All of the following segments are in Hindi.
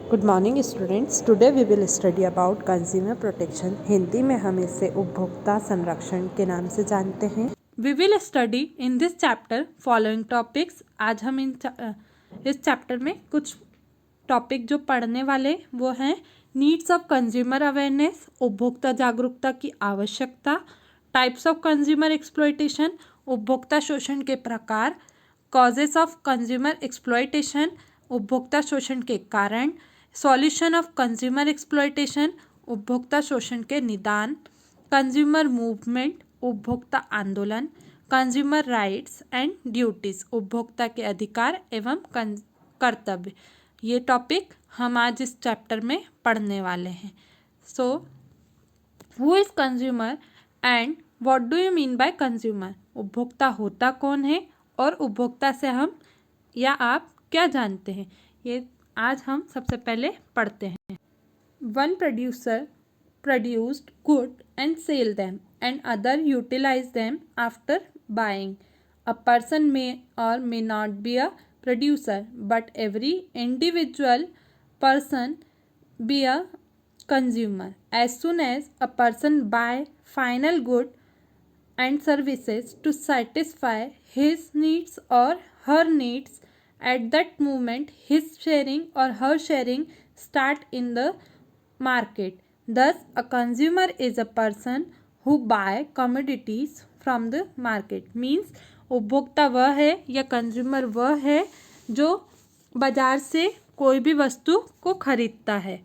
Good morning students. Today we will study about consumer protection. Hindi में हम इसे उपभोक्ता संरक्षण के नाम से जानते हैं। We will study in this chapter following topics. आज हम इस चैप्टर में कुछ टॉपिक जो पढ़ने वाले वो हैं: नीड्स ऑफ कंज्यूमर अवेयरनेस, उपभोक्ता जागरूकता की आवश्यकता; टाइप्स ऑफ कंज्यूमर एक्सप्लॉयटेशन, उपभोक्ता शोषण के प्रकार; कॉजेस ऑफ कंज्यूमर एक्सप्लॉयटेशन, उपभोक्ता शोषण के कारण; सॉल्यूशन ऑफ कंज्यूमर एक्सप्लॉयटेशन, उपभोक्ता शोषण के निदान; कंज्यूमर मूवमेंट, उपभोक्ता आंदोलन; कंज्यूमर राइट्स एंड ड्यूटीज, उपभोक्ता के अधिकार एवं कर्तव्य। ये टॉपिक हम आज इस चैप्टर में पढ़ने वाले हैं। So who is consumer and what do you mean by consumer? उपभोक्ता होता कौन है और उपभोक्ता से हम या आप क्या जानते हैं, ये आज हम सबसे पहले पढ़ते हैं। One producer produced good and sell them and other utilize them after buying. A person may or may not be a producer, but every individual person be a consumer. As soon as a person buy final good and services to satisfy his needs or her needs, at that moment his sharing or her sharing start in the market. Thus, a consumer is a person who buy commodities from the market. Means उपभोक्ता वह है या कंज्यूमर वह है जो बाजार से कोई भी वस्तु को खरीदता है।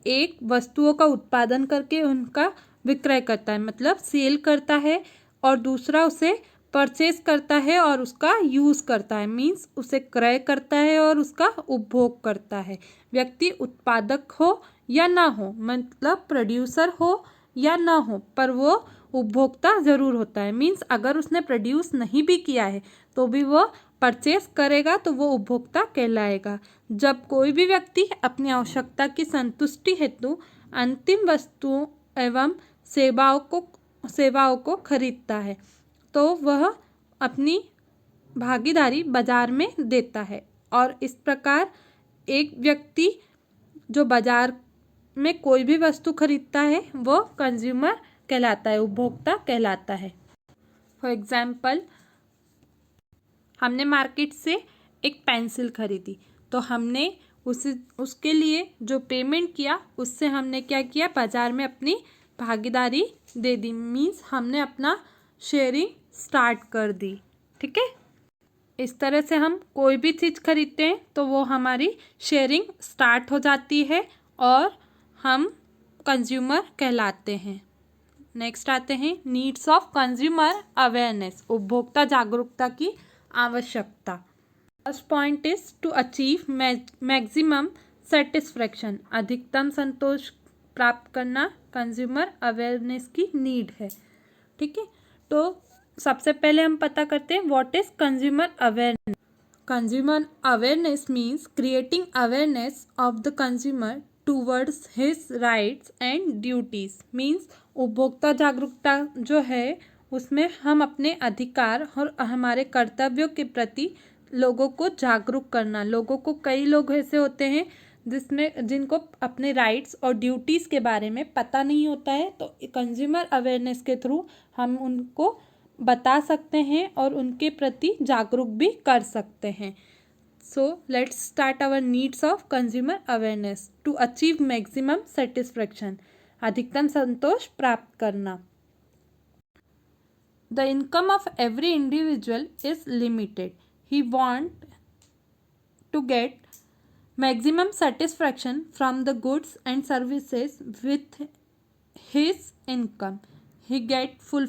एक वस्तुओं का उत्पादन करके उनका विक्रय करता है, मतलब सेल करता है, और दूसरा उसे परचेज करता है और उसका यूज़ करता है। मीन्स उसे क्रय करता है और उसका उपभोग करता है। व्यक्ति उत्पादक हो या ना हो, मतलब प्रोड्यूसर हो या ना हो, पर वो उपभोक्ता ज़रूर होता है। मीन्स अगर उसने प्रोड्यूस नहीं भी किया है तो भी वो परचेस करेगा तो वो उपभोक्ता कहलाएगा। जब कोई भी व्यक्ति अपनी आवश्यकता की संतुष्टि हेतु अंतिम वस्तुओं एवं सेवाओं को खरीदता है तो वह अपनी भागीदारी बाजार में देता है, और इस प्रकार एक व्यक्ति जो बाजार में कोई भी वस्तु खरीदता है वो कंज्यूमर कहलाता है, उपभोक्ता कहलाता है। फॉर एग्जाम्पल, हमने मार्केट से एक पेंसिल खरीदी तो हमने उसके लिए जो पेमेंट किया उससे हमने क्या किया, बाजार में अपनी भागीदारी दे दी। मीन्स हमने अपना शेयरिंग स्टार्ट कर दी। ठीक है, इस तरह से हम कोई भी चीज़ खरीदते हैं तो वो हमारी शेयरिंग स्टार्ट हो जाती है और हम कंज्यूमर कहलाते हैं। नेक्स्ट आते हैं नीड्स ऑफ कंज्यूमर अवेयरनेस, उपभोक्ता जागरूकता की आवश्यकता। First point is to achieve maximum satisfaction, अधिकतम संतोष प्राप्त करना कंज्यूमर अवेयरनेस की नीड है। ठीक है, तो सबसे पहले हम पता करते हैं what is consumer awareness. Consumer awareness means creating awareness of the consumer towards his rights and duties. Means उपभोक्ता जागरूकता जो है उसमें हम अपने अधिकार और हमारे कर्तव्यों के प्रति लोगों को जागरूक करना। लोगों को, कई लोग ऐसे होते हैं जिनको अपने राइट्स और ड्यूटीज़ के बारे में पता नहीं होता है, तो कंज्यूमर अवेयरनेस के थ्रू हम उनको बता सकते हैं और उनके प्रति जागरूक भी कर सकते हैं। So let's start our needs of consumer awareness. To achieve maximum satisfaction, अधिकतम संतोष प्राप्त करना। The income of every individual is limited. He want to get maximum satisfaction from the goods and services with his income. He get full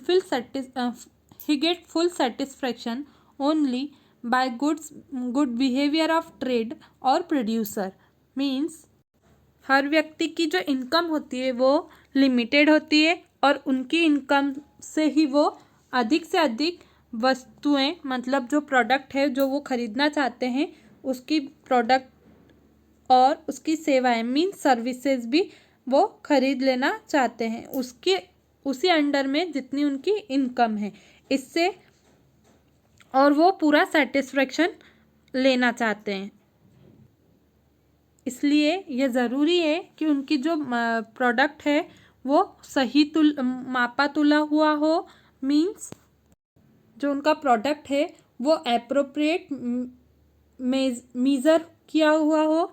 satisfaction only by good behavior of trade or producer. Means हर व्यक्ति की जो इनकम होती है वो लिमिटेड होती है और उनकी इनकम से ही वो अधिक से अधिक वस्तुएं, मतलब जो प्रोडक्ट है जो वो खरीदना चाहते हैं उसकी प्रोडक्ट और उसकी सेवाएं मीन्स सर्विसेज भी वो खरीद लेना चाहते हैं उसी अंडर में जितनी उनकी इनकम है, इससे और वो पूरा सेटिस्फेक्शन लेना चाहते हैं। इसलिए ये ज़रूरी है कि उनकी जो प्रोडक्ट है वो सही मापा तुला हुआ हो, मीन्स जो उनका प्रोडक्ट है वो एप्रोप्रिएट मेज़र किया हुआ हो,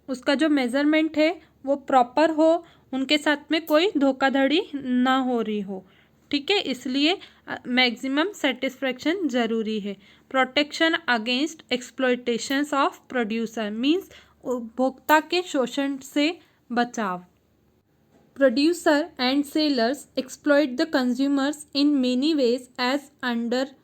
उसका जो मेज़रमेंट है वो प्रॉपर हो, उनके साथ में कोई धोखाधड़ी ना हो रही हो। ठीक है, इसलिए मैक्सिमम सेटिस्फेक्शन ज़रूरी है। Protection against exploitations of producer means उपभोक्ता के शोषण से बचाव। Producer and sellers exploit the consumers in many ways as underweight,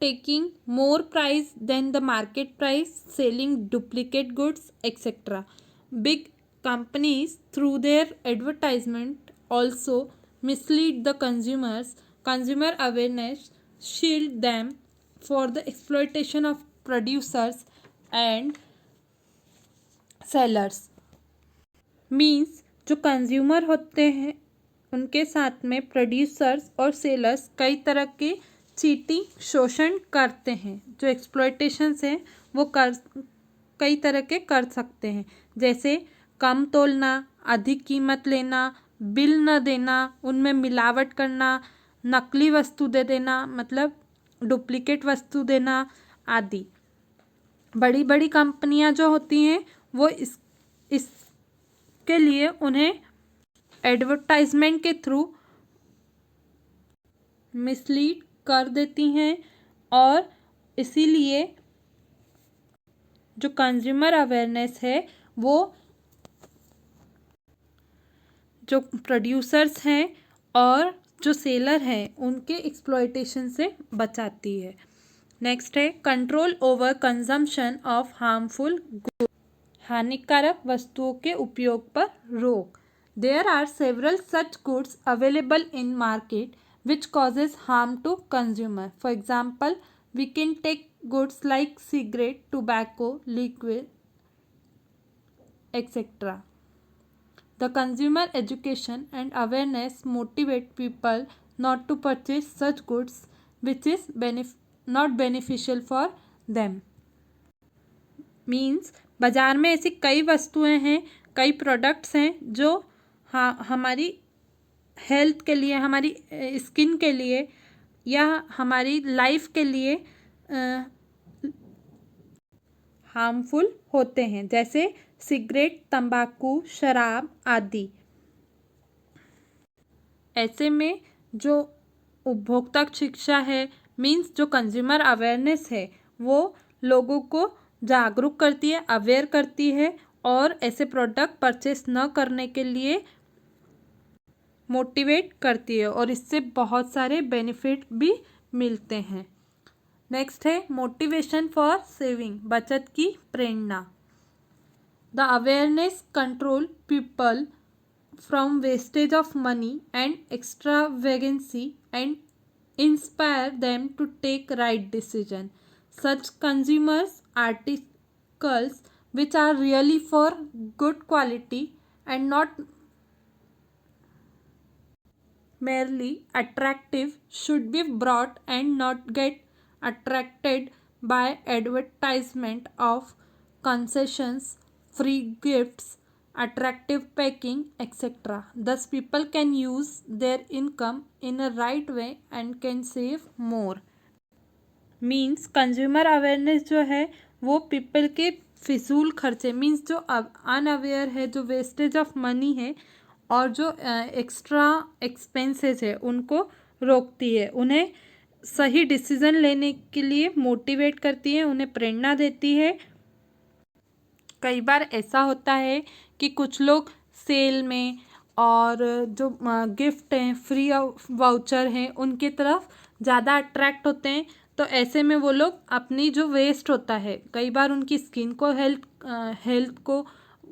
taking more price than the market price, selling duplicate goods, etc. Big companies, through their advertisement, also mislead the consumers. Consumer awareness shield them for the exploitation of producers and sellers means जो कंज्यूमर होते हैं उनके साथ में प्रोड्यूसर्स और सेलर्स कई तरह के चीटिंग शोषण करते हैं। जो एक्सप्लॉयटेशंस हैं वो कई तरह के कर सकते हैं, जैसे कम तोलना, अधिक कीमत लेना, बिल न देना, उनमें मिलावट करना, नकली वस्तु दे देना मतलब डुप्लीकेट वस्तु देना आदि। बड़ी बड़ी कंपनियां जो होती हैं वो इसके लिए उन्हें एडवर्टाइजमेंट के थ्रू मिसलीड कर देती हैं, और इसीलिए जो कंज्यूमर अवेयरनेस है वो जो प्रोड्यूसर्स हैं और जो सेलर हैं उनके एक्सप्लॉयटेशन से बचाती है। नेक्स्ट है control over consumption of harmful goods, हानिकारक वस्तुओं के उपयोग पर रोक। There are several such goods available in market which causes harm to consumer. For example we can take goods like cigarette, tobacco, liquid etcetera. The consumer education and awareness motivate people not to purchase such goods which is not beneficial for them. Means बाज़ार में ऐसी कई वस्तुएं हैं, कई प्रोडक्ट्स हैं जो हमारी हेल्थ के लिए, हमारी स्किन के लिए या हमारी लाइफ के लिए हार्मफुल होते हैं, जैसे सिगरेट, तंबाकू, शराब आदि। ऐसे में जो उपभोक्ता शिक्षा है मीन्स जो कंज्यूमर अवेयरनेस है वो लोगों को जागरूक करती है, अवेयर करती है और ऐसे प्रोडक्ट परचेस न करने के लिए मोटिवेट करती है, और इससे बहुत सारे बेनिफिट भी मिलते हैं। नेक्स्ट है मोटिवेशन फॉर सेविंग, बचत की प्रेरणा। The awareness control people from wastage of money and extravagancy and inspire them to take right decision. Such consumers articles which are really for good quality and not merely attractive should be brought and not get attracted by advertisement of concessions, free gifts, attractive packing, etc. Thus people can use their income in a right way and can save more. Means consumer awareness जो है वो पीपल के फिजूल खर्चे मीन्स जो अनअवेयर है, जो वेस्टेज ऑफ मनी है और जो एक्स्ट्रा एक्सपेंसेस है उनको रोकती है, उन्हें सही डिसीजन लेने के लिए मोटिवेट करती है, उन्हें प्रेरणा देती है। कई बार ऐसा होता है कि कुछ लोग सेल में और जो गिफ्ट हैं, फ्री वाउचर हैं, उनके तरफ ज़्यादा अट्रैक्ट होते हैं, तो ऐसे में वो लोग अपनी जो वेस्ट होता है, कई बार उनकी स्किन को हेल्थ को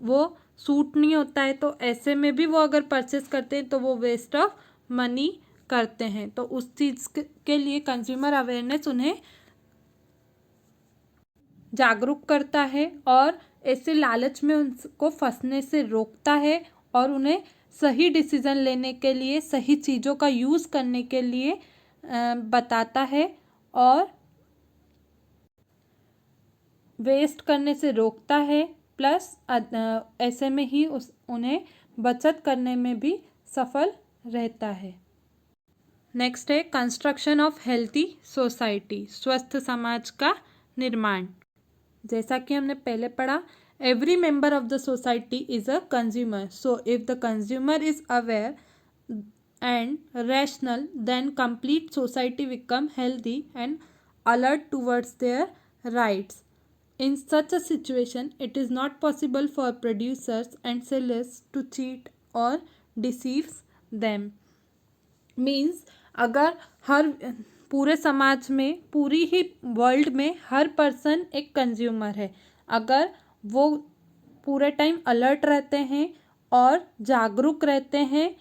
वो सूट नहीं होता है, तो ऐसे में भी वो अगर परचेस करते हैं तो वो वेस्ट ऑफ मनी करते हैं। तो उस चीज़ के लिए कंज्यूमर अवेयरनेस उन्हें जागरूक करता है और ऐसे लालच में उनको फंसने से रोकता है और उन्हें सही डिसीज़न लेने के लिए, सही चीज़ों का यूज़ करने के लिए बताता है और वेस्ट करने से रोकता है, प्लस ऐसे में ही उन्हें बचत करने में भी सफल रहता है। नेक्स्ट है कंस्ट्रक्शन ऑफ हेल्थी सोसाइटी, स्वस्थ समाज का निर्माण। जैसा कि हमने पहले पढ़ा, every member of the society is a consumer, so if the consumer is aware and rational, then complete society become healthy and alert towards their rights. In such a situation, it is not possible for producers and sellers to cheat or deceive them. Means अगर हर पूरे समाज में, पूरी ही वर्ल्ड में हर पर्सन एक कंज्यूमर है, अगर वो पूरे टाइम अलर्ट रहते हैं और जागरूक रहते हैं,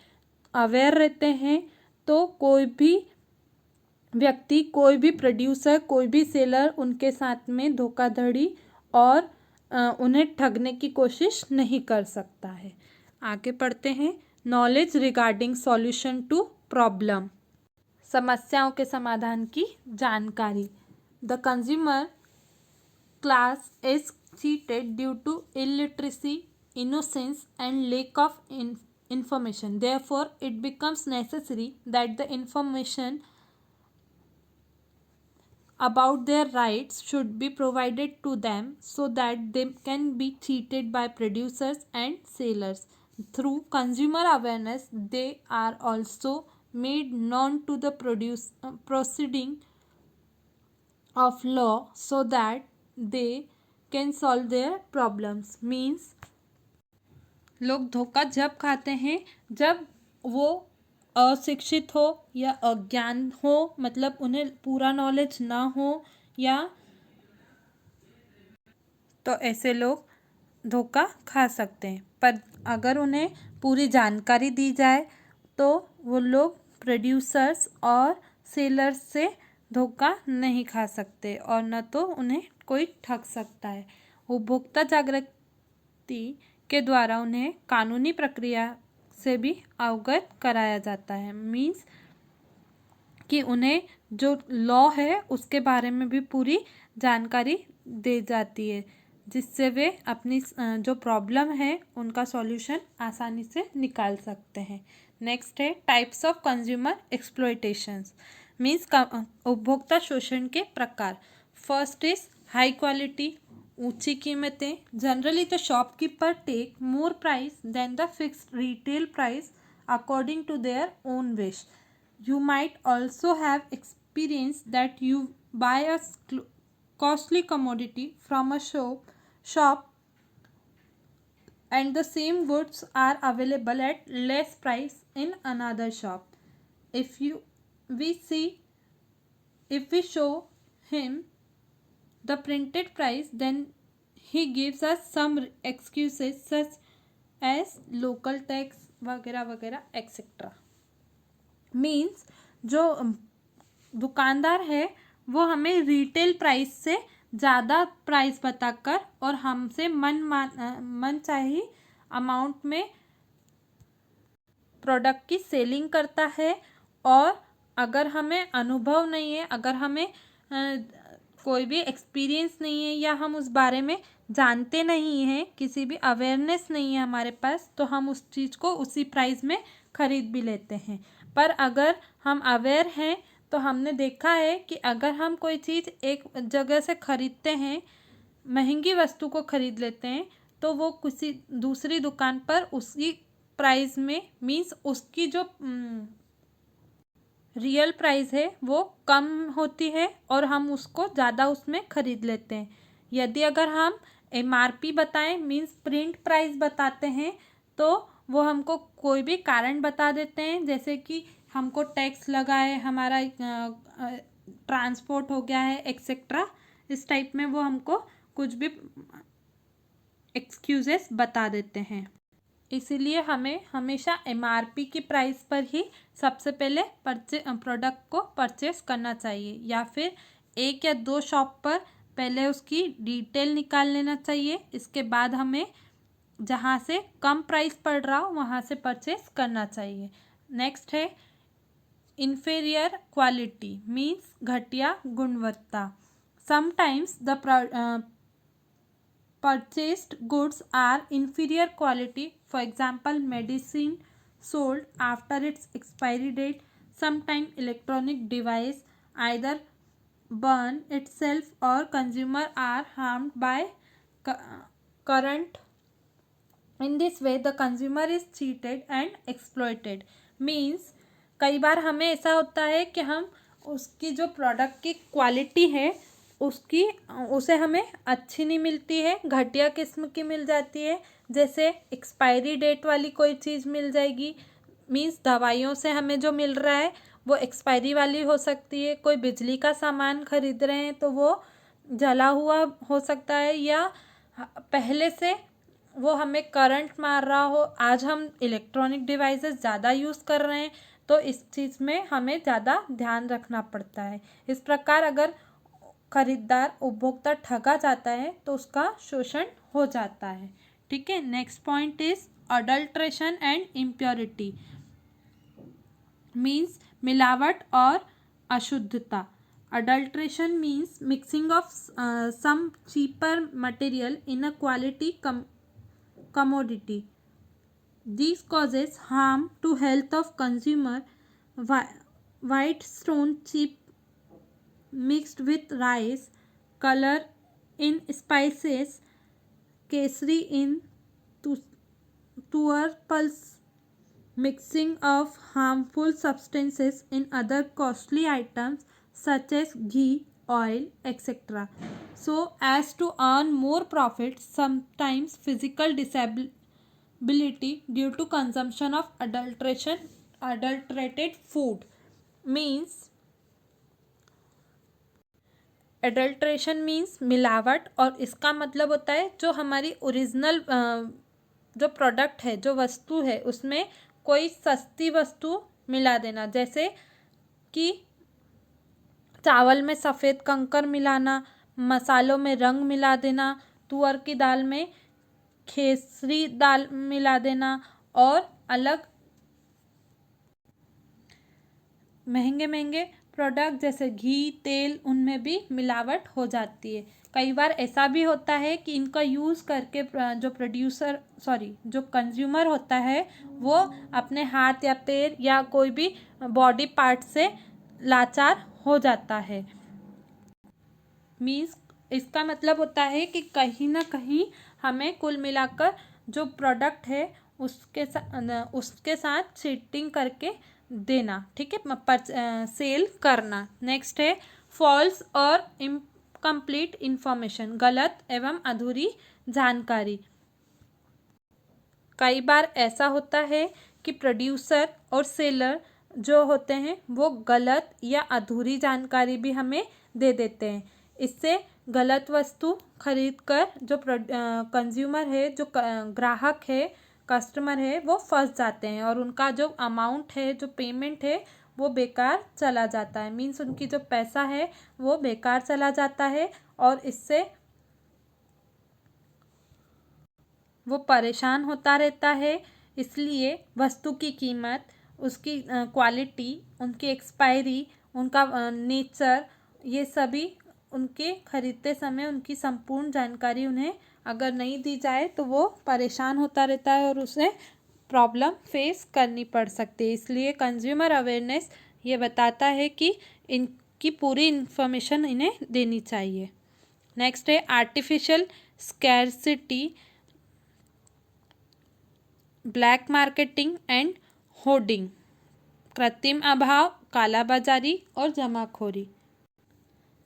अवेयर रहते हैं, तो कोई भी व्यक्ति, कोई भी प्रोड्यूसर, कोई भी सेलर उनके साथ में धोखाधड़ी और उन्हें ठगने की कोशिश नहीं कर सकता है। आगे पढ़ते हैं। Knowledge regarding solution to problem, समस्याओं के समाधान की जानकारी। The consumer class is cheated due to illiteracy, innocence and lack of information. Therefore, it becomes necessary that the information about their rights should be provided to them so that they can be cheated by producers and sellers. Through consumer awareness, they are also made known to the proceeding of law so that they can solve their problems. Means लोग धोखा जब खाते हैं जब वो अशिक्षित हो या अज्ञान हो, मतलब उन्हें पूरा नॉलेज ना हो, या तो ऐसे लोग धोखा खा सकते हैं। पर अगर उन्हें पूरी जानकारी दी जाए तो वो लोग प्रोड्यूसर्स और सेलर्स से धोखा नहीं खा सकते और न तो उन्हें कोई ठग सकता है। उपभोक्ता जागृति के द्वारा उन्हें कानूनी प्रक्रिया से भी अवगत कराया जाता है। मीन्स कि उन्हें जो लॉ है उसके बारे में भी पूरी जानकारी दी जाती है, जिससे वे अपनी जो प्रॉब्लम है उनका सॉल्यूशन आसानी से निकाल सकते हैं। नेक्स्ट है टाइप्स ऑफ कंज्यूमर एक्सप्लॉयटेशंस, मीन्स उपभोक्ता शोषण के प्रकार। फर्स्ट इज हाई क्वालिटी, ऊंची कीमतें। Generally the shopkeeper take more price than the fixed retail price according to their own wish. You might also have experienced that you buy a costly commodity from a shop and the same goods are available at less price in another shop. If we show him the printed price, then he gives us some excuses such as local tax वगैरह वगैरह एक्सेट्रा। मीन्स जो दुकानदार है वो हमें रिटेल प्राइस से ज़्यादा प्राइस बताकर और हमसे मन चाही अमाउंट में प्रोडक्ट की सेलिंग करता है। और अगर हमें अनुभव नहीं है, अगर हमें कोई भी एक्सपीरियंस नहीं है या हम उस बारे में जानते नहीं हैं, किसी भी अवेयरनेस नहीं है हमारे पास, तो हम उस चीज़ को उसी प्राइस में खरीद भी लेते हैं। पर अगर हम अवेयर हैं तो हमने देखा है कि अगर हम कोई चीज़ एक जगह से खरीदते हैं, महंगी वस्तु को खरीद लेते हैं, तो वो किसी दूसरी दुकान पर उसी प्राइस में, मीन्स उसकी जो रियल प्राइस है वो कम होती है और हम उसको ज़्यादा उसमें खरीद लेते हैं। यदि अगर हम MRP बताएं, मीन्स प्रिंट प्राइस बताते हैं, तो वो हमको कोई भी कारण बता देते हैं, जैसे कि हमको टैक्स लगा है, हमारा ट्रांसपोर्ट हो गया है एक्सेट्रा। इस टाइप में वो हमको कुछ भी एक्सक्यूजेस बता देते हैं। इसीलिए हमें हमेशा MRP की प्राइस पर ही सबसे पहले प्रोडक्ट को परचेस करना चाहिए, या फिर एक या दो शॉप पर पहले उसकी डिटेल निकाल लेना चाहिए। इसके बाद हमें जहाँ से कम प्राइस पड़ रहा हो वहाँ से परचेस करना चाहिए। नेक्स्ट है इन्फीरियर क्वालिटी, मीन्स घटिया गुणवत्ता। Sometimes the purchased goods are inferior quality, for example medicine sold after its expiry date. Sometimes electronic device either burn itself or consumer are harmed by current. In this way the consumer is cheated and exploited. Means कई बार हमें ऐसा होता है कि हम उसकी जो प्रोडक्ट की क्वालिटी है उसे हमें अच्छी नहीं मिलती है, घटिया किस्म की मिल जाती है। जैसे एक्सपायरी डेट वाली कोई चीज़ मिल जाएगी। मीन्स दवाइयों से हमें जो मिल रहा है वो एक्सपायरी वाली हो सकती है। कोई बिजली का सामान खरीद रहे हैं तो वो जला हुआ हो सकता है, या पहले से वो हमें करंट मार रहा हो। आज हम इलेक्ट्रॉनिक डिवाइसेस ज़्यादा यूज़ कर रहे हैं तो इस चीज़ में हमें ज़्यादा ध्यान रखना पड़ता है। इस प्रकार अगर खरीदार उपभोक्ता ठगा जाता है तो उसका शोषण हो जाता है। ठीक है। Next point is adulteration and impurity. Means मिलावट और अशुद्धता। Adulteration means mixing of some cheaper material in a quality commodity. These causes harm to health of consumer. White stone chip mixed with rice, color in spices, kesari in tuar pulse, mixing of harmful substances in other costly items such as ghee, oil, etc. So as to earn more profit, sometimes physical disability due to consumption of adulterated food. Means adulteration means मिलावट, और इसका मतलब होता है जो हमारी ओरिजिनल जो प्रोडक्ट है, जो वस्तु है, उसमें कोई सस्ती वस्तु मिला देना। जैसे कि चावल में सफ़ेद कंकर मिलाना, मसालों में रंग मिला देना, तुअर की दाल में खेसरी दाल मिला देना, और अलग महंगे महंगे प्रोडक्ट जैसे घी, तेल, उनमें भी मिलावट हो जाती है। कई बार ऐसा भी होता है कि इनका यूज़ करके जो कंज्यूमर होता है वो अपने हाथ या पैर या कोई भी बॉडी पार्ट से लाचार हो जाता है। मीन्स इसका मतलब होता है कि कहीं ना कहीं हमें कुल मिलाकर जो प्रोडक्ट है उसके साथ चीटिंग करके देना। ठीक है, सेल करना। नेक्स्ट है फॉल्स और इनकम्प्लीट इंफॉर्मेशन, गलत एवं अधूरी जानकारी। कई बार ऐसा होता है कि प्रोड्यूसर और सेलर जो होते हैं वो गलत या अधूरी जानकारी भी हमें दे देते हैं। इससे गलत वस्तु खरीदकर जो कंज्यूमर है, जो ग्राहक है, कस्टमर है, वो फंस जाते हैं और उनका जो अमाउंट है, जो पेमेंट है, वो बेकार चला जाता है। मीन्स उनकी जो पैसा है वो बेकार चला जाता है और इससे वो परेशान होता रहता है। इसलिए वस्तु की कीमत, उसकी क्वालिटी, उनकी एक्सपायरी, उनका नेचर, ये सभी उनके खरीदते समय उनकी संपूर्ण जानकारी उन्हें अगर नहीं दी जाए तो वो परेशान होता रहता है और उसे प्रॉब्लम फेस करनी पड़ सकती है। इसलिए कंज्यूमर अवेयरनेस ये बताता है कि इनकी पूरी इन्फॉर्मेशन इन्हें देनी चाहिए। नेक्स्ट है artificial scarcity, black marketing and hoarding, कृत्रिम अभाव, कालाबाजारी और जमाखोरी।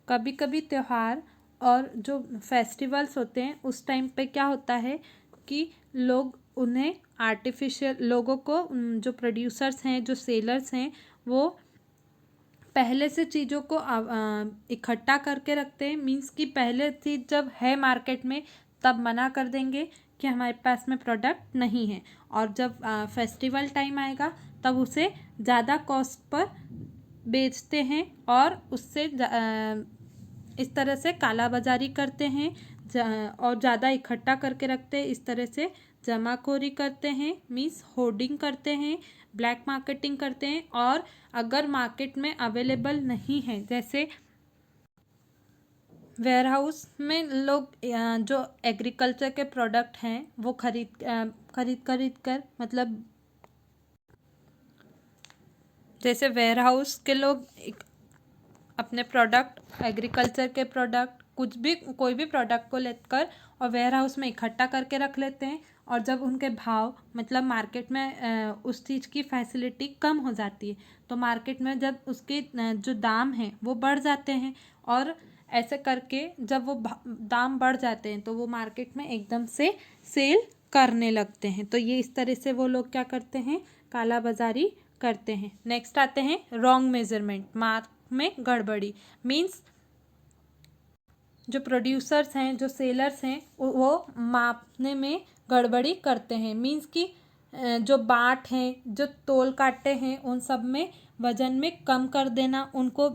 कभी कभी त्यौहार और जो फेस्टिवल्स होते हैं उस टाइम पे क्या होता है कि लोग उन्हें लोगों को, जो प्रोड्यूसर्स हैं, जो सेलर्स हैं, वो पहले से चीज़ों को इकट्ठा करके रखते हैं। मीन्स कि पहले चीज़ जब है मार्केट में तब मना कर देंगे कि हमारे पास में प्रोडक्ट नहीं है, और जब फेस्टिवल टाइम आएगा तब उसे ज़्यादा कॉस्ट पर बेचते हैं और उससे इस तरह से कालाबाजारी करते हैं और ज़्यादा इकट्ठा करके रखते हैं। इस तरह से जमाखोरी करते हैं, मीन्स होर्डिंग करते हैं, ब्लैक मार्केटिंग करते हैं। और अगर मार्केट में अवेलेबल नहीं है, जैसे वेयर हाउस में लोग जो एग्रीकल्चर के प्रोडक्ट हैं वो खरीद कर, मतलब जैसे वेयर हाउस के लोग अपने प्रोडक्ट, एग्रीकल्चर के प्रोडक्ट, कोई भी प्रोडक्ट को लेकर और वेयर हाउस में इकट्ठा करके रख लेते हैं। और जब उनके भाव, मतलब मार्केट में उस चीज़ की फैसिलिटी कम हो जाती है, तो मार्केट में जब उसके जो दाम हैं वो बढ़ जाते हैं। और ऐसे करके जब वो दाम बढ़ जाते हैं तो वो मार्केट में एकदम से सेल करने लगते हैं। तो ये इस तरह से वो लोग क्या करते हैं, काला बाजारी करते हैं। नेक्स्ट आते हैं रॉन्ग मेजरमेंट, माप में गड़बड़ी। मीन्स जो प्रोड्यूसर्स हैं, जो सेलर्स हैं, वो मापने में गड़बड़ी करते हैं। मीन्स कि जो बाट हैं, जो तोल काटे हैं, उन सब में वजन में कम कर देना, उनको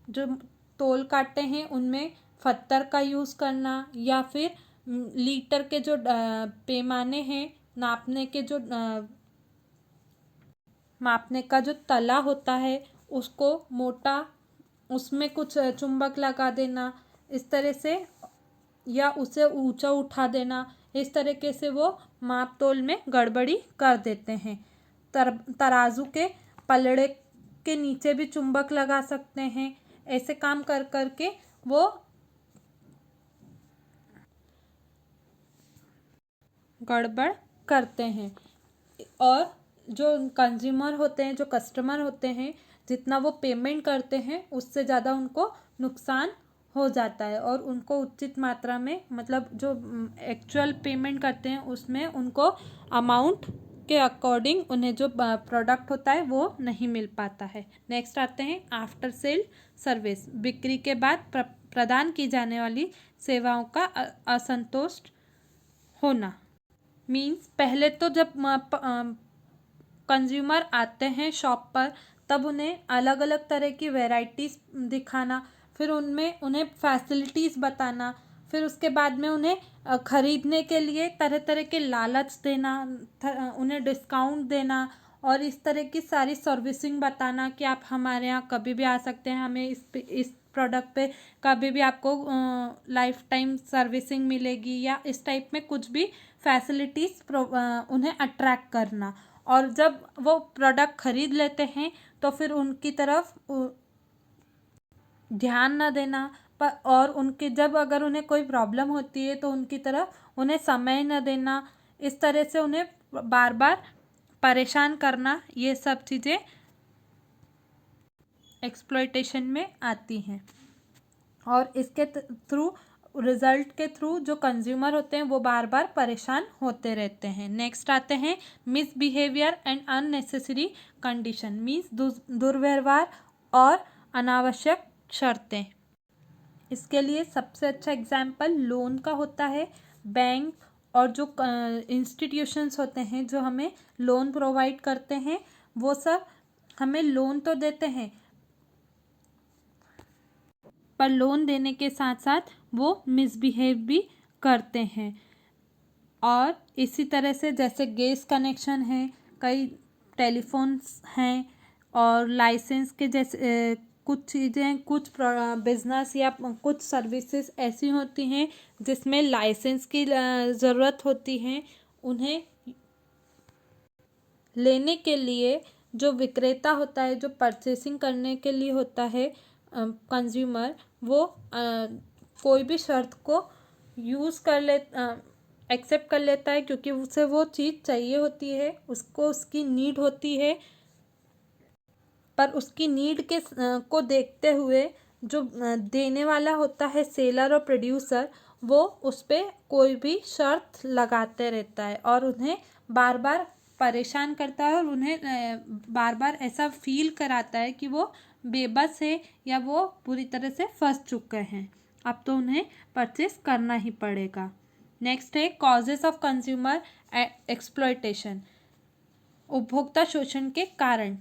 जो तोल काटे हैं उनमें पत्थर का यूज़ करना, या फिर लीटर के जो पैमाने हैं, नापने के जो मापने का जो तला होता है उसको मोटा, उसमें कुछ चुंबक लगा देना इस तरह से, या उसे ऊंचा उठा देना, इस तरीके से वो माप तोल में गड़बड़ी कर देते हैं। तराजू के पलड़े के नीचे भी चुंबक लगा सकते हैं। ऐसे काम कर करके वो गड़बड़ करते हैं। और जो कंज्यूमर होते हैं, जो कस्टमर होते हैं, जितना वो पेमेंट करते हैं उससे ज़्यादा उनको नुकसान हो जाता है। और उनको उचित मात्रा में, मतलब जो एक्चुअल पेमेंट करते हैं उसमें उनको अमाउंट के अकॉर्डिंग उन्हें जो प्रोडक्ट होता है वो नहीं मिल पाता है। नेक्स्ट आते हैं आफ्टर सेल सर्विस, बिक्री के बाद प्रदान की जाने वाली सेवाओं का असंतुष्ट होना। मीन्स पहले तो जब कंज्यूमर आते हैं शॉप पर, तब उन्हें अलग अलग तरह की वैरायटीज़ दिखाना, फिर उनमें उन्हें फैसिलिटीज़ बताना, फिर उसके बाद में उन्हें ख़रीदने के लिए तरह तरह के लालच देना, उन्हें डिस्काउंट देना, और इस तरह की सारी सर्विसिंग बताना कि आप हमारे यहाँ कभी भी आ सकते हैं, हमें इस प्रोडक्ट पे कभी भी आपको लाइफ टाइम सर्विसिंग मिलेगी, या इस टाइप में कुछ भी फैसिलिटीज़ उन्हें अट्रैक्ट करना। और जब वो प्रोडक्ट खरीद लेते हैं तो फिर उनकी तरफ ध्यान न देना, पर और उनके जब अगर उन्हें कोई प्रॉब्लम होती है तो उनकी तरफ उन्हें समय न देना, इस तरह से उन्हें बार बार परेशान करना, ये सब चीज़ें एक्सप्लॉयटेशन में आती हैं। और इसके थ्रू, रिजल्ट के थ्रू जो कंज्यूमर होते हैं वो बार बार परेशान होते रहते हैं। नेक्स्ट आते हैं misbehaviour and unnecessary condition, means दुर्व्यवहार और अनावश्यक शर्तें। इसके लिए सबसे अच्छा एग्जाम्पल लोन का होता है। बैंक और जो इंस्टीट्यूशंस होते हैं जो हमें लोन प्रोवाइड करते हैं, वो सब हमें लोन तो देते हैं, पर लोन देने के साथ साथ वो मिसबिहेव भी करते हैं। और इसी तरह से जैसे गैस कनेक्शन है, कई टेलीफोन्स हैं, और लाइसेंस के जैसे कुछ चीज़ें, कुछ बिजनेस या कुछ सर्विसेज ऐसी होती हैं जिसमें लाइसेंस की ज़रूरत होती है। उन्हें लेने के लिए जो विक्रेता होता है, जो परचेसिंग करने के लिए होता है कंज्यूमर, वो कोई भी शर्त को यूज़ कर ले एक्सेप्ट कर लेता है, क्योंकि उसे वो चीज़ चाहिए होती है, उसको उसकी नीड होती है। पर उसकी नीड के को देखते हुए जो देने वाला होता है, सेलर और प्रोड्यूसर, वो उस पर कोई भी शर्त लगाते रहता है और उन्हें बार बार परेशान करता है, और उन्हें बार बार ऐसा फील कराता है कि वो बेबस है या वो पूरी तरह से फंस चुके हैं, अब तो उन्हें परचेस करना ही पड़ेगा। नेक्स्ट है कॉजेस ऑफ कंज्यूमर एक्सप्लॉयटेशन, उपभोक्ता शोषण के कारण।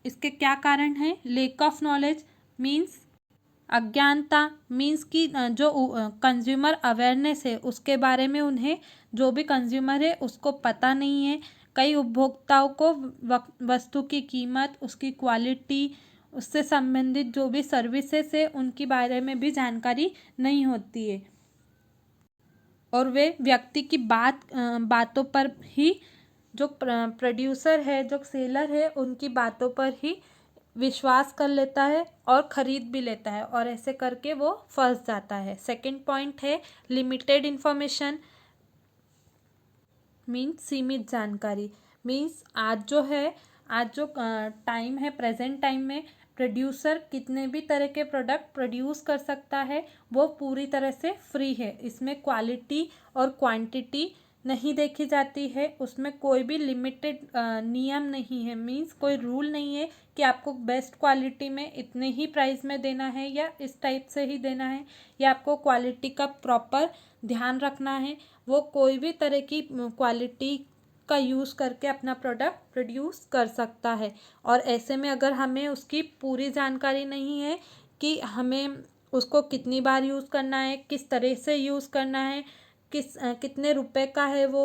इसके क्या कारण हैं? लेक ऑफ नॉलेज, मीन्स अज्ञानता, मीन्स कि जो कंज्यूमर अवेयरनेस है उसके बारे में उन्हें, जो भी कंज्यूमर है उसको पता नहीं है। कई उपभोक्ताओं को वस्तु की कीमत, उसकी क्वालिटी, उससे संबंधित जो भी सर्विसेज है उनके बारे में भी जानकारी नहीं होती है, और वे व्यक्ति की बातों पर ही, जो प्रोड्यूसर है, जो सेलर है, उनकी बातों पर ही विश्वास कर लेता है और ख़रीद भी लेता है, और ऐसे करके वो फंस जाता है। सेकंड पॉइंट है लिमिटेड इन्फॉर्मेशन, मीन्स सीमित जानकारी। मीन्स आज जो टाइम है, प्रेजेंट टाइम में प्रोड्यूसर कितने भी तरह के प्रोडक्ट प्रोड्यूस कर सकता है, वो पूरी तरह से फ्री है। इसमें क्वालिटी और क्वांटिटी नहीं देखी जाती है, उसमें कोई भी लिमिटेड नियम नहीं है। मीन्स कोई रूल नहीं है कि आपको बेस्ट क्वालिटी में इतने ही प्राइस में देना है या इस टाइप से ही देना है, या आपको क्वालिटी का प्रॉपर ध्यान रखना है। वो कोई भी तरह की क्वालिटी का यूज़ करके अपना प्रोडक्ट प्रोड्यूस कर सकता है, और ऐसे में अगर हमें उसकी पूरी जानकारी नहीं है कि हमें उसको कितनी बार यूज़ करना है, किस तरह से यूज़ करना है, कितने रुपए का है वो,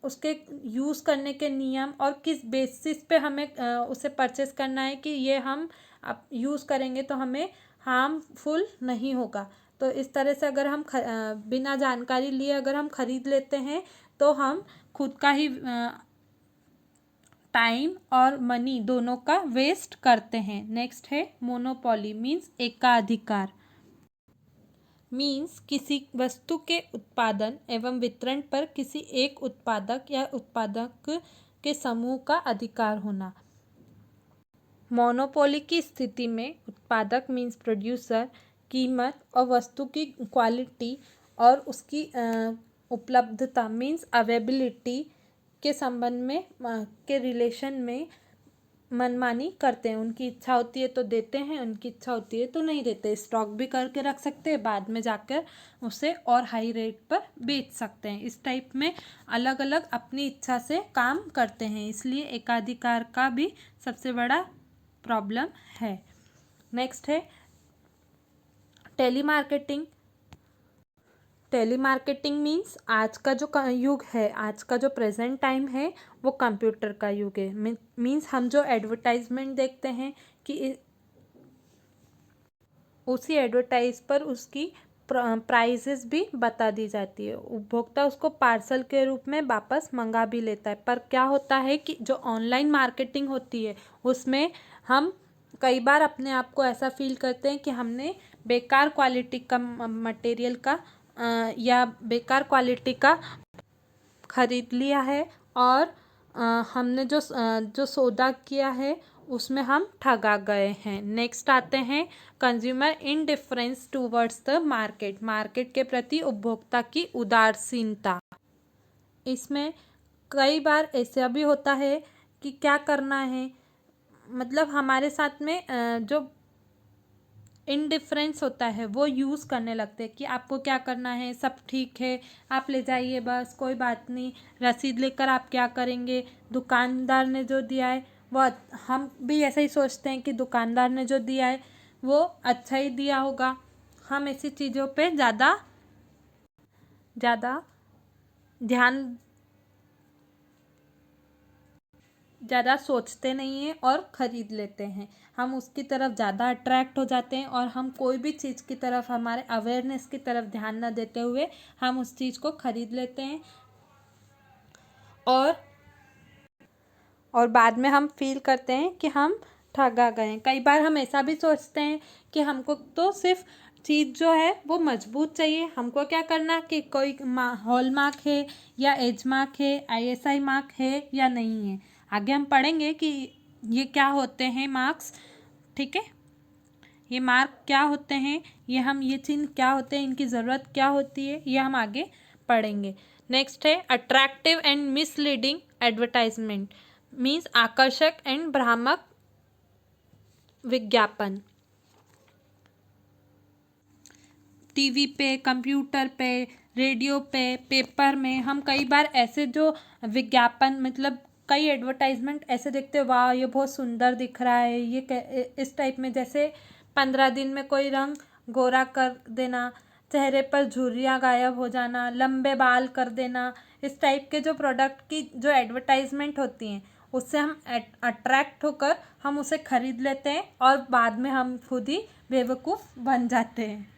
उसके यूज़ करने के नियम, और किस बेसिस पे हमें उसे परचेस करना है कि ये हम अब यूज़ करेंगे तो हमें हार्मफुल नहीं होगा। तो इस तरह से अगर हम बिना जानकारी लिए अगर हम खरीद लेते हैं तो हम खुद का ही टाइम और मनी दोनों का वेस्ट करते हैं। नेक्स्ट है मोनोपोली, मीन्स एकाधिकार। मीन्स किसी वस्तु के उत्पादन एवं वितरण पर किसी एक उत्पादक या उत्पादक के समूह का अधिकार होना। मोनोपोली की स्थिति में उत्पादक मीन्स प्रोड्यूसर कीमत और वस्तु की क्वालिटी और उसकी उपलब्धता मीन्स अवेलेबिलिटी के संबंध में के रिलेशन में मनमानी करते हैं। उनकी इच्छा होती है तो देते हैं, उनकी इच्छा होती है तो नहीं देते। स्टॉक भी करके रख सकते हैं, बाद में जाकर उसे और हाई रेट पर बेच सकते हैं। इस टाइप में अलग अलग अपनी इच्छा से काम करते हैं, इसलिए एकाधिकार का भी सबसे बड़ा प्रॉब्लम है। नेक्स्ट है टेलीमार्केटिंग। टेलीमार्केटिंग मीन्स आज का जो युग है, आज का जो प्रेजेंट टाइम है वो कंप्यूटर का युग है। मीन्स हम जो एडवर्टाइजमेंट देखते हैं कि उसी एडवर्टाइज पर उसकी प्राइसेस भी बता दी जाती है। उपभोक्ता उसको पार्सल के रूप में वापस मंगा भी लेता है। पर क्या होता है कि जो ऑनलाइन मार्केटिंग होती है उसमें हम कई बार अपने आप को ऐसा फील करते हैं कि हमने बेकार क्वालिटी का मटेरियल का या बेकार क्वालिटी का खरीद लिया है, और हमने जो सौदा किया है उसमें हम ठगा गए हैं। नेक्स्ट आते हैं consumer indifference towards the market. Market के प्रति उपभोक्ता की उदासीनता। इसमें कई बार ऐसा भी होता है कि क्या करना है, मतलब हमारे साथ में जो इनडिफरेंस होता है वो यूज़ करने लगते हैं कि आपको क्या करना है, सब ठीक है, आप ले जाइए, बस कोई बात नहीं, रसीद लेकर आप क्या करेंगे, दुकानदार ने जो दिया है वो, हम भी ऐसा ही सोचते हैं कि दुकानदार ने जो दिया है वो अच्छा ही दिया होगा। हम ऐसी चीज़ों पे ज़्यादा ज़्यादा सोचते नहीं हैं और ख़रीद लेते हैं। हम उसकी तरफ ज़्यादा अट्रैक्ट हो जाते हैं, और हम कोई भी चीज़ की तरफ, हमारे अवेयरनेस की तरफ ध्यान न देते हुए हम उस चीज़ को ख़रीद लेते हैं, और बाद में हम फील करते हैं कि हम ठगा गए। कई बार हम ऐसा भी सोचते हैं कि हमको तो सिर्फ चीज़ जो है वो मजबूत चाहिए, हमको क्या करना कि कोई हॉलमार्क है या एज मार्क है, ISI मार्क है या नहीं है। आगे हम पढ़ेंगे कि ये क्या होते हैं मार्क्स, ठीक है, ये मार्क क्या होते हैं, ये चिन्ह क्या होते हैं, इनकी ज़रूरत क्या होती है, ये हम आगे पढ़ेंगे। नेक्स्ट है attractive and misleading advertisement, means आकर्षक एंड भ्रामक विज्ञापन। टीवी पे, कंप्यूटर पे, रेडियो पे, पेपर में हम कई बार ऐसे जो विज्ञापन, मतलब कई एडवर्टाइजमेंट ऐसे देखते हैं, वाह ये बहुत सुंदर दिख रहा है, ये इस टाइप में, जैसे 15 दिन में कोई रंग गोरा कर देना, चेहरे पर झुर्रियाँ गायब हो जाना, लंबे बाल कर देना, इस टाइप के जो प्रोडक्ट की जो एडवर्टाइजमेंट होती हैं उससे हम अट्रैक्ट होकर हम उसे खरीद लेते हैं और बाद में हम खुद ही बेवकूफ़ बन जाते हैं।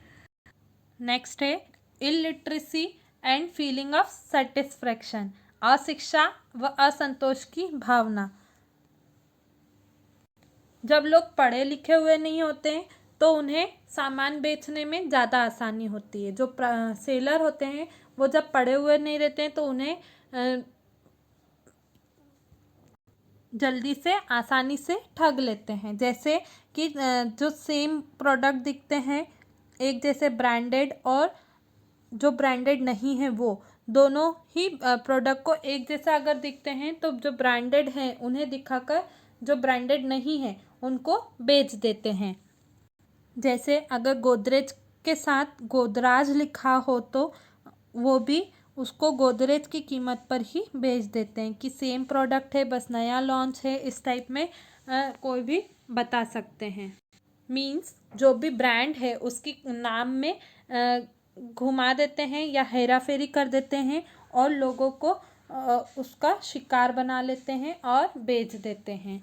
नेक्स्ट है illiteracy and feeling of satisfaction, अशिक्षा व असंतोष की भावना। जब लोग पढ़े लिखे हुए नहीं होते हैं तो उन्हें सामान बेचने में ज़्यादा आसानी होती है। जो सेलर होते हैं वो जब पढ़े हुए नहीं रहते हैं तो उन्हें जल्दी से आसानी से ठग लेते हैं। जैसे कि जो सेम प्रोडक्ट दिखते हैं, एक जैसे ब्रांडेड और जो ब्रांडेड नहीं है, वो दोनों ही प्रोडक्ट को एक जैसा अगर दिखते हैं तो जो ब्रांडेड हैं उन्हें दिखाकर जो ब्रांडेड नहीं है उनको बेच देते हैं। जैसे अगर गोदरेज के साथ गोदराज लिखा हो तो वो भी उसको गोदरेज की कीमत पर ही बेच देते हैं कि सेम प्रोडक्ट है, बस नया लॉन्च है, इस टाइप में कोई भी बता सकते हैं। मीन्स जो भी ब्रांड है उसकी नाम में घुमा देते हैं या हेरा फेरी कर देते हैं और लोगों को उसका शिकार बना लेते हैं और बेच देते हैं।